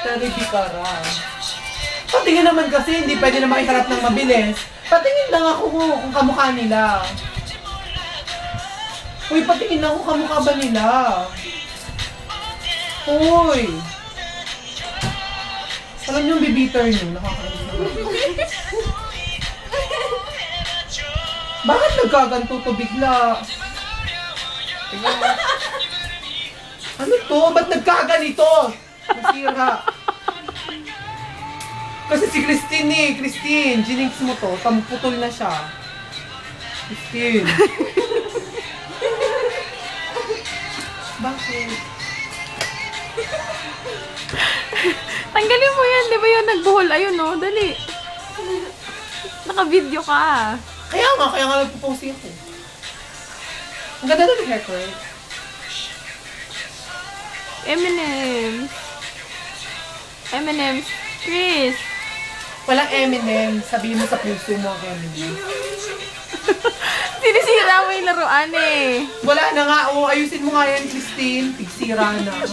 Therapy ka ra. Patingin naman kasi, hindi pwede na makiharap ng mabilis. Patingin lang ako kung kamukha nila. Uy, patingin lang kung kamukha ba nila. Uy! Alam niyo yung bibiter niyo, nakakalimutan. Bakit nagkaganto to bigla? Tingnan mo. Ano to? Ba't nagkaganito? Nasira. Kasi si Christine eh. Christine, jinx mo to. Tamputol na siya. Christine. Bakit? Tanggalin mo yan. Di ba yun nagbuhol? Ayun no, dali. Naka-video ka. Kaya nga nagpo-post ako. Ang ganda na ng hair ko eh. M&M's. Chris. Walang M&M. Sabihin mo sa puso mo ang M&M. Sinisira mo yung laruan eh. Wala na nga. Oh, ayusin mo nga yan, Christine. Tigsira na.